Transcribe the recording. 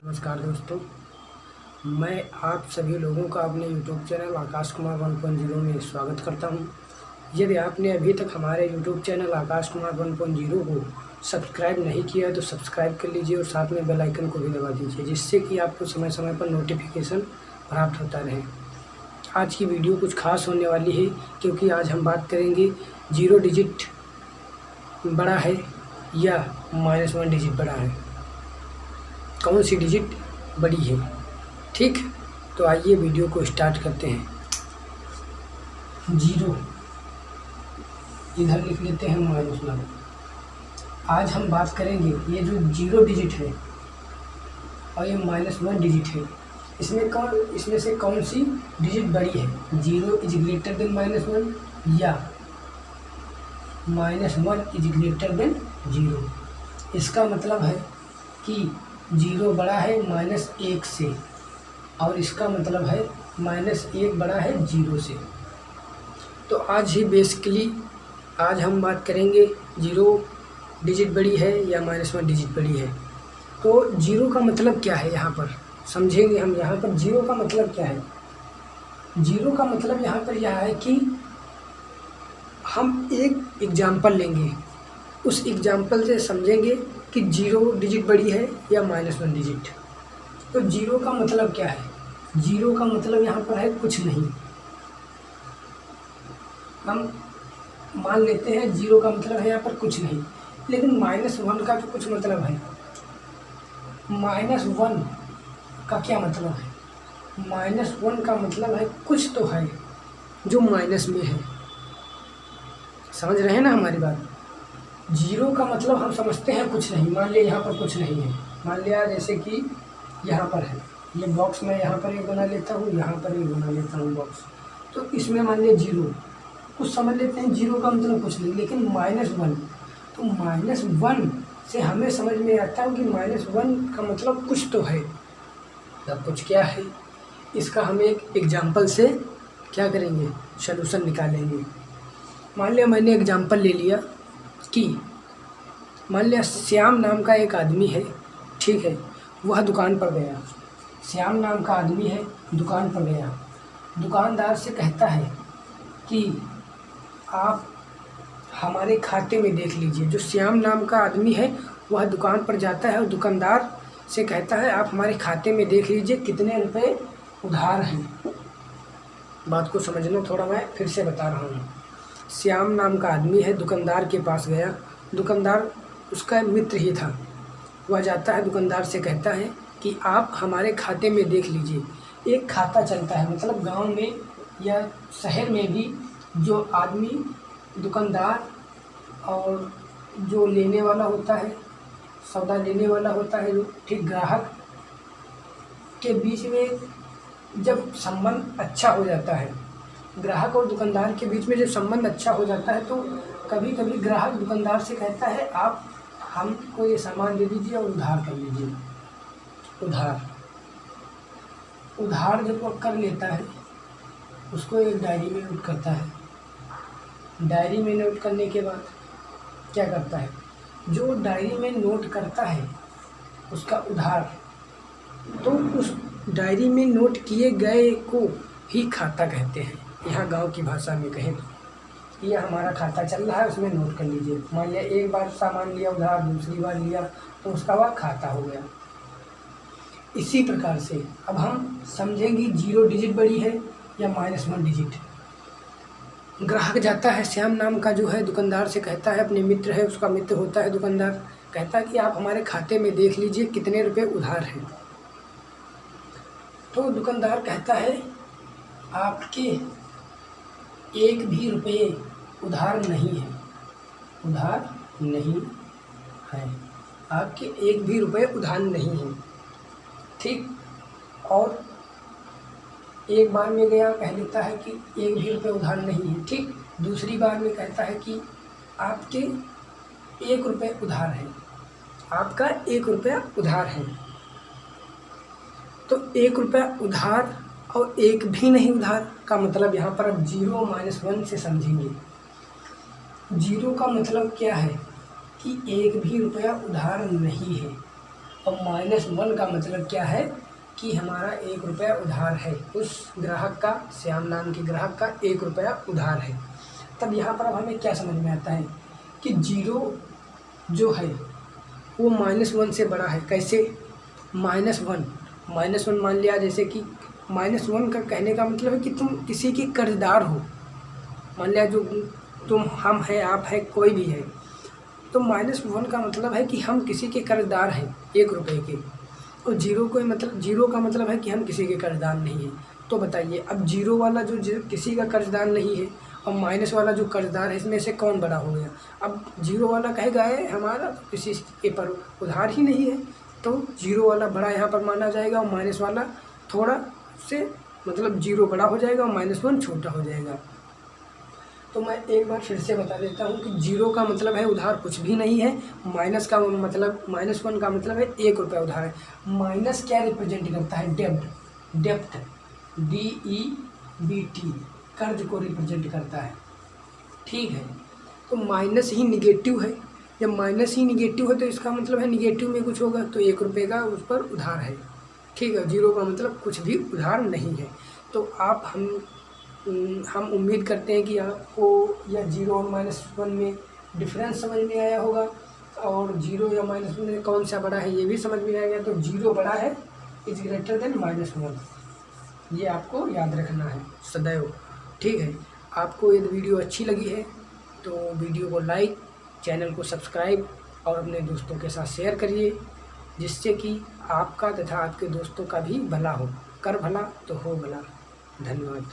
नमस्कार दोस्तों, मैं आप सभी लोगों का अपने YouTube चैनल आकाश कुमार 1.0 में स्वागत करता हूं। यदि आपने अभी तक हमारे YouTube चैनल आकाश कुमार 1.0 को सब्सक्राइब नहीं किया तो सब्सक्राइब कर लीजिए और साथ में बेल आइकन को भी दबा दीजिए, जिससे कि आपको समय समय पर नोटिफिकेशन प्राप्त होता रहे। आज की वीडियो कुछ खास होने वाली है, क्योंकि आज हम बात करेंगे 0 डिजिट बड़ा है या -1 डिजिट बड़ा है, कौन सी डिजिट बड़ी है। ठीक, तो आइए वीडियो को स्टार्ट करते हैं। 0 इधर लिख लेते हैं -1। आज हम बात करेंगे ये जो 0 डिजिट है और ये -1 डिजिट है, इसमें से कौन सी डिजिट बड़ी है। 0 इज ग्रेटर देन -1 या -1 इज ग्रेटर देन 0। इसका मतलब है कि 0 बड़ा है -1 से, और इसका मतलब है -1 बड़ा है 0 से। तो आज हम बात करेंगे 0 डिजिट बड़ी है या -1 डिजिट बड़ी है। तो 0 का मतलब क्या है, यहाँ पर समझेंगे हम। यहाँ पर 0 का मतलब क्या है। 0 का मतलब यहाँ पर यह है कि हम एक एग्जाम्पल लेंगे, उस एग्जाम्पल से समझेंगे कि 0 डिजिट बड़ी है या -1 डिजिट। तो 0 का मतलब क्या है। 0 का मतलब यहाँ पर है कुछ नहीं। हम मान लेते हैं 0 का मतलब है यहाँ पर कुछ नहीं, लेकिन -1 का तो कुछ मतलब है। -1 का क्या मतलब है। -1 का मतलब है कुछ तो है जो माइनस में है। समझ रहे हैं ना हमारी बात। 0 का मतलब हम समझते हैं कुछ नहीं। मान लिया यहाँ पर कुछ नहीं है, मान लिया जैसे कि यहाँ पर है ये बॉक्स, मैं यहाँ पर एक बना लेता हूँ, यहाँ पर एक बना लेता हूँ बॉक्स। तो इसमें मान लिया 0, कुछ समझ लेते हैं। 0 का मतलब कुछ नहीं, लेकिन -1, तो -1 से हमें समझ में आता है कि -1 का मतलब कुछ तो है। तब कुछ क्या है, इसका हम एक एग्जाम्पल से क्या करेंगे, सलूशन निकालेंगे। मान लिया मैंने एग्जाम्पल ले लिया कि मान लिया श्याम नाम का एक आदमी है, ठीक है। वह दुकान पर गया, श्याम नाम का आदमी है, दुकान पर गया। दुकानदार से कहता है कि आप हमारे खाते में देख लीजिए। जो श्याम नाम का आदमी है वह दुकान पर जाता है और दुकानदार से कहता है आप हमारे खाते में देख लीजिए कितने रुपए उधार हैं। बात को समझना थोड़ा, मैं फिर से बता रहा हूँ। श्याम नाम का आदमी है, दुकानदार के पास गया। दुकानदार उसका मित्र ही था। वह जाता है, दुकानदार से कहता है कि आप हमारे खाते में देख लीजिए। एक खाता चलता है, मतलब गांव में या शहर में भी जो आदमी दुकानदार और जो लेने वाला होता है, सौदा लेने वाला होता है, ठीक, ग्राहक के बीच में जब संबंध अच्छा हो जाता है, ग्राहक और दुकानदार के बीच में जब संबंध अच्छा हो जाता है, तो कभी कभी ग्राहक दुकानदार से कहता है आप हमको ये सामान दे दीजिए और उधार कर लीजिए। उधार जब वो कर लेता है, उसको एक डायरी में नोट करता है। डायरी में नोट करने के बाद क्या करता है, जो डायरी में नोट करता है उसका उधार, तो उस डायरी में नोट किए गए को ही खाता कहते हैं। यहाँ गांव की भाषा में कहें तो ये हमारा खाता चल रहा है, उसमें नोट कर लीजिए। मान लिया एक बार सामान लिया उधार, दूसरी बार लिया, तो उसका वह खाता हो गया। इसी प्रकार से अब हम समझेंगे 0 डिजिट बड़ी है या -1 डिजिट। ग्राहक जाता है, श्याम नाम का जो है, दुकानदार से कहता है, अपने मित्र है, उसका मित्र होता है दुकानदार, कहता है कि आप हमारे खाते में देख लीजिए कितने रुपए उधार हैं। तो दुकानदार कहता है आपके एक भी रुपये उधार नहीं है, उधार नहीं है, आपके एक भी रुपये उधार नहीं है, ठीक। और एक बार में गया, कह लेता है कि एक भी रुपये उधार नहीं है, ठीक। दूसरी बार में कहता है कि आपके 1 रुपये उधार है, आपका 1 रुपया उधार है। तो 1 रुपया उधार और 1 भी नहीं उधार का मतलब यहाँ पर अब 0 -1 से समझेंगे। जीरो का मतलब क्या है कि एक भी रुपया उधार नहीं है, और -1 का मतलब क्या है कि हमारा 1 रुपया उधार है, उस ग्राहक का, श्याम नाम के ग्राहक का 1 रुपया उधार है। तब यहाँ पर अब हमें क्या समझ में आता है कि जीरो जो है वो -1 से बड़ा है। कैसे? -1 मान लिया, जैसे कि -1 का कहने का मतलब है कि तुम किसी के कर्जदार हो। मान लिया जो तुम, हम हैं, आप हैं, कोई भी है, तो -1 का मतलब है कि हम किसी के कर्जदार हैं 1 रुपये के, और जीरो का मतलब है कि हम किसी के कर्जदार नहीं हैं। तो बताइए अब जीरो वाला जो किसी का कर्जदार नहीं है और माइनस वाला जो कर्जदार है, इसमें से कौन बड़ा हो गया? अब जीरो वाला कहेगा है हमारा किसी के पर उधार ही नहीं है, तो जीरो वाला बड़ा यहाँ पर माना जाएगा और माइनस वाला थोड़ा से मतलब जीरो बड़ा हो जाएगा और -1 छोटा हो जाएगा। तो मैं एक बार फिर से बता देता हूँ कि जीरो का मतलब है उधार कुछ भी नहीं है, -1 का मतलब है 1 रुपया उधार है। माइनस क्या रिप्रेजेंट करता है? डेप्ट, DEBT, कर्ज को रिप्रेजेंट करता है। ठीक है, तो माइनस ही निगेटिव है। जब माइनस ही निगेटिव है तो इसका मतलब है निगेटिव में कुछ होगा, तो 1 रुपये का उस पर उधार है। ठीक है, जीरो का मतलब कुछ भी उधार नहीं है। तो हम उम्मीद करते हैं कि आपको यह जीरो और -1 में डिफरेंस समझ में आया होगा, और जीरो या -1 में कौन सा बड़ा है ये भी समझ में आएगा। तो जीरो बड़ा है, इज ग्रेटर देन -1, ये आपको याद रखना है सदैव। ठीक है, आपको यदि वीडियो अच्छी लगी है तो वीडियो को लाइक, चैनल को सब्सक्राइब और अपने दोस्तों के साथ शेयर करिए, जिससे कि आपका तथा आपके दोस्तों का भी भला हो। कर भला तो हो भला। धन्यवाद।